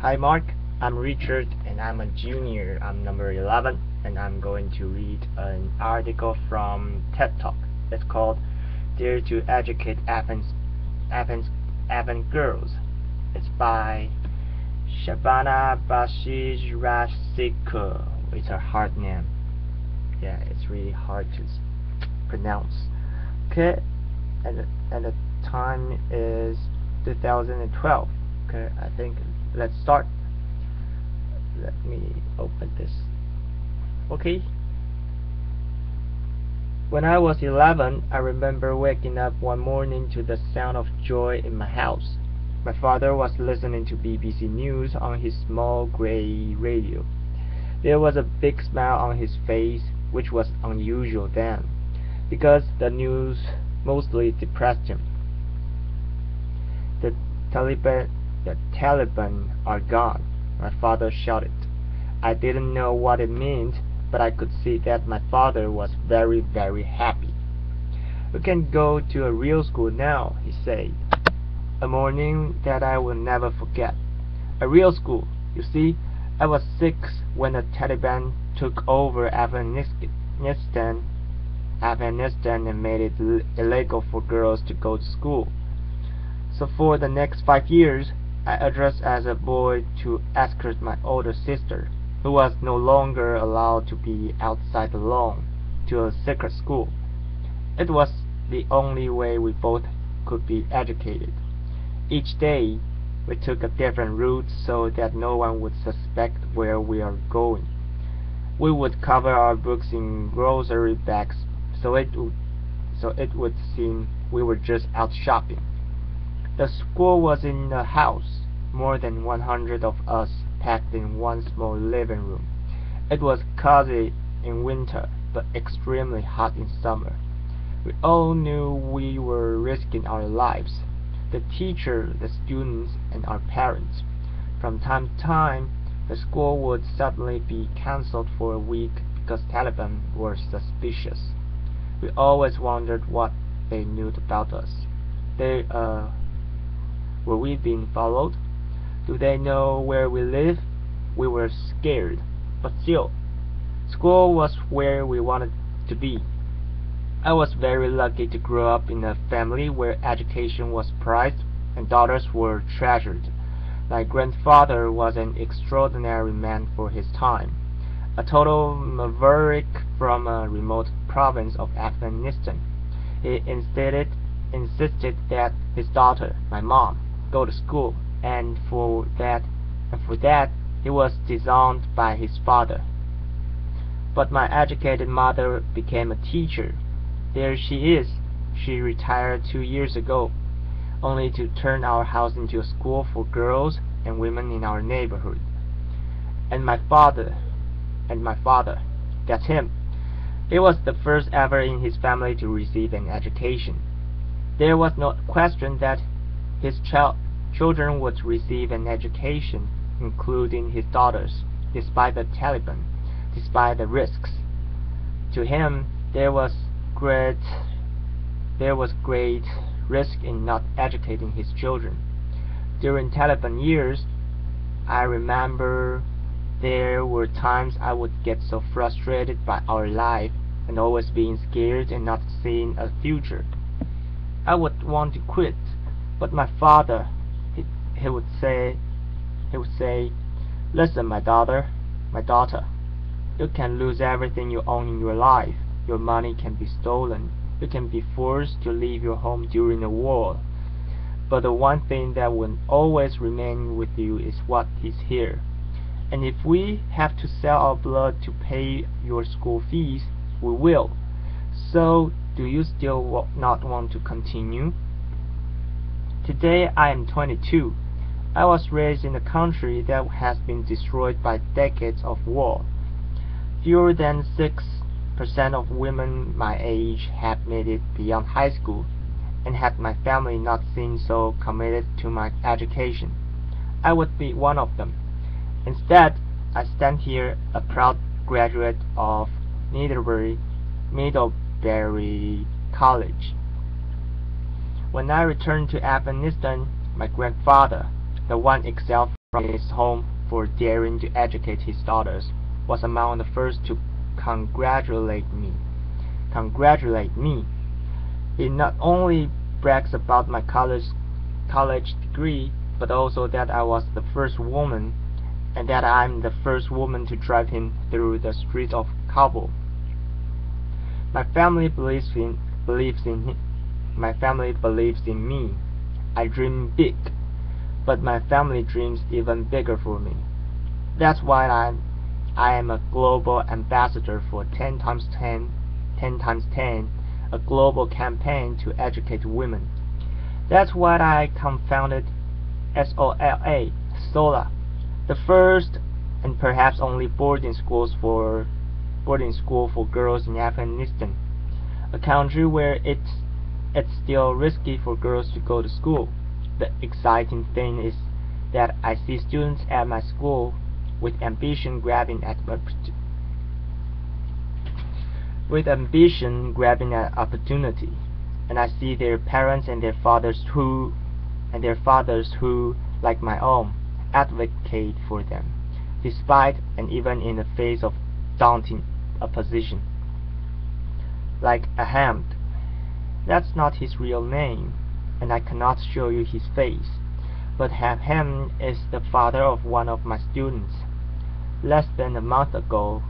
Hi Mark, I'm Richard and I'm a junior. I'm number 11 and I'm going to read an article from TED Talk. It's called Dare to Educate Afghan Girls. It's by Shabana Basij-Rasikh. It's a hard name. Yeah, it's really hard to pronounce. Okay, and the time is 2012. Okay, I think let's start. Let me open this. Okay. When I was 11, I remember waking up one morning to the sound of joy in my house. My father was listening to BBC News on his small gray radio. There was a big smile on his face, which was unusual then, because the news mostly depressed him. The Taliban are gone, my father shouted. I didn't know what it meant, but I could see that my father was very, very happy. We can go to a real school now, he said. A morning that I will never forget. A real school. You see, I was 6 when the Taliban took over Afghanistan and made it illegal for girls to go to school. So for the next 5 years, I addressed as a boy to escort my older sister, who was no longer allowed to be outside alone, to a secret school. It was the only way we both could be educated. Each day, we took a different route so that no one would suspect where we are going. We would cover our books in grocery bags so it would seem we were just out shopping. The school was in a house, more than 100 of us packed in one small living room. It was cozy in winter, but extremely hot in summer. We all knew we were risking our lives, the teacher, the students, and our parents. From time to time, the school would suddenly be cancelled for a week because Taliban were suspicious. We always wondered what they knew about us. Were we being followed? Do they know where we live? We were scared, but still, school was where we wanted to be. I was very lucky to grow up in a family where education was prized and daughters were treasured. My grandfather was an extraordinary man for his time, a total maverick from a remote province of Afghanistan. He insisted that his daughter, my mom, go to school, and for that he was disowned by his father. But my educated mother became a teacher. There she is. She retired 2 years ago, only to turn our house into a school for girls and women in our neighborhood. And my father, that's him. He was the first ever in his family to receive an education. There was no question that his children would receive an education, including his daughters, despite the Taliban, despite the risks. To him, there was great risk in not educating his children. During Taliban years, I remember there were times I would get so frustrated by our life and always being scared and not seeing a future. I would want to quit, but my father, he would say, listen, my daughter, you can lose everything you own in your life. Your money can be stolen. You can be forced to leave your home during a war. But the one thing that will always remain with you is what is here. And if we have to sell our blood to pay your school fees, we will. So, do you still not want to continue? Today I am 22. I was raised in a country that has been destroyed by decades of war. Fewer than 6% of women my age have made it beyond high school, and had my family not been so committed to my education, I would be one of them. Instead, I stand here a proud graduate of Middlebury College. When I returned to Afghanistan, my grandfather, the one exiled from his home for daring to educate his daughters, was among the first to congratulate me. Congratulate me. He not only brags about my college degree, but also that I was the first woman, and that I'm the first woman to drive him through the streets of Kabul. My family my family believes in me. I dream big, but my family dreams even bigger for me. That's why I am a global ambassador for 10 times 10, 10 times 10, a global campaign to educate women. That's why I confounded SOLA, the first and perhaps only boarding school for girls in Afghanistan, a country where it's still risky for girls to go to school. The exciting thing is that I see students at my school with ambition grabbing at opportunity, and I see their parents and their fathers who, like my own, advocate for them, despite and even in the face of daunting opposition. Like Ahmed, that's not his real name, and I cannot show you his face, but Ahmed is the father of one of my students. Less than a month ago,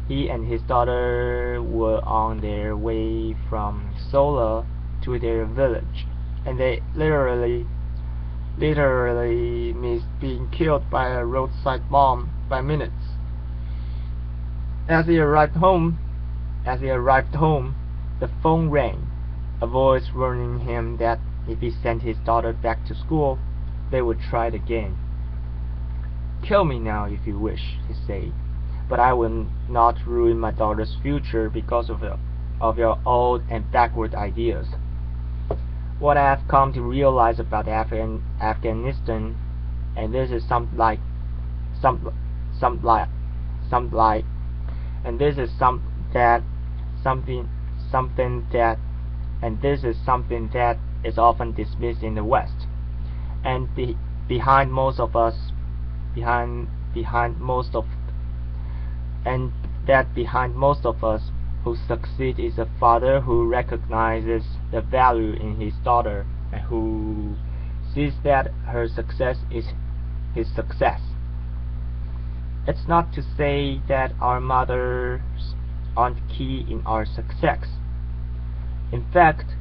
he and his daughter were on their way from Sola to their village, and they literally missed being killed by a roadside bomb by minutes. As he arrived home, the phone rang, a voice warning him that if he sent his daughter back to school, they would try it again. "Kill me now if you wish," he said, "but I will not ruin my daughter's future because of your old and backward ideas." What I have come to realize about Afghanistan, and this is something that is often dismissed in the West, and behind most of us who succeed is a father who recognizes the value in his daughter and who sees that her success is his success. It's not to say that our mothers aren't key in our success. In fact,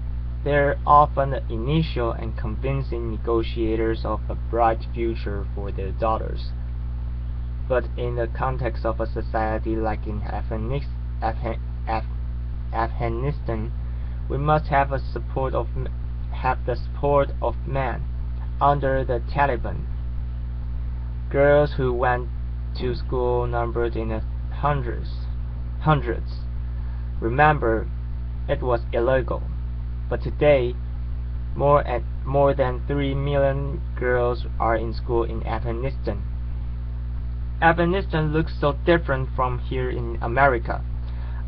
they're often the initial and convincing negotiators of a bright future for their daughters. But in the context of a society like in Afghanistan, we must have the support of men under the Taliban. Girls who went to school numbered in the hundreds. Remember, it was illegal, but today more than 3 million girls are in school in Afghanistan. Afghanistan looks so different from here in America.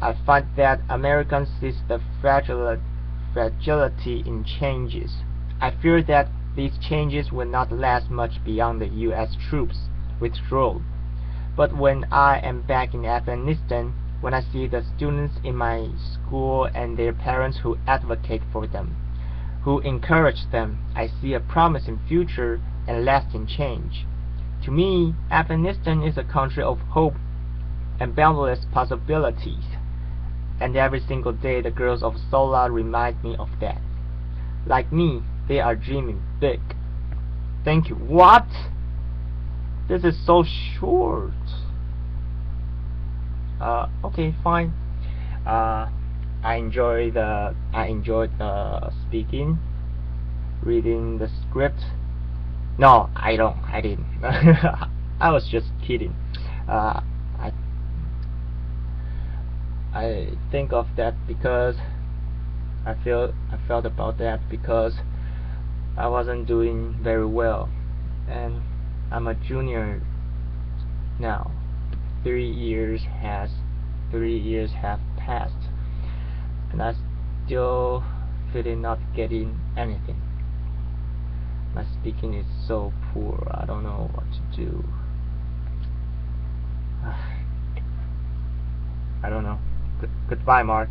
I find that Americans see the fragility in changes. I fear that these changes will not last much beyond the U.S. troops' withdrawal. But when I am back in Afghanistan, when I see the students in my school and their parents who advocate for them, who encourage them, I see a promising future and lasting change. To me, Afghanistan is a country of hope and boundless possibilities, and every single day the girls of Sola remind me of that. Like me, they are dreaming big. Thank you. What? This is so short. Okay, fine. I enjoyed speaking, reading the script. No, I didn't. I was just kidding. I think of that because I felt about that because I wasn't doing very well, and I'm a junior now. 3 years have passed, and I still feeling not getting anything. My speaking is so poor. poor. I don't know what to do. I don't know. Goodbye, Mark.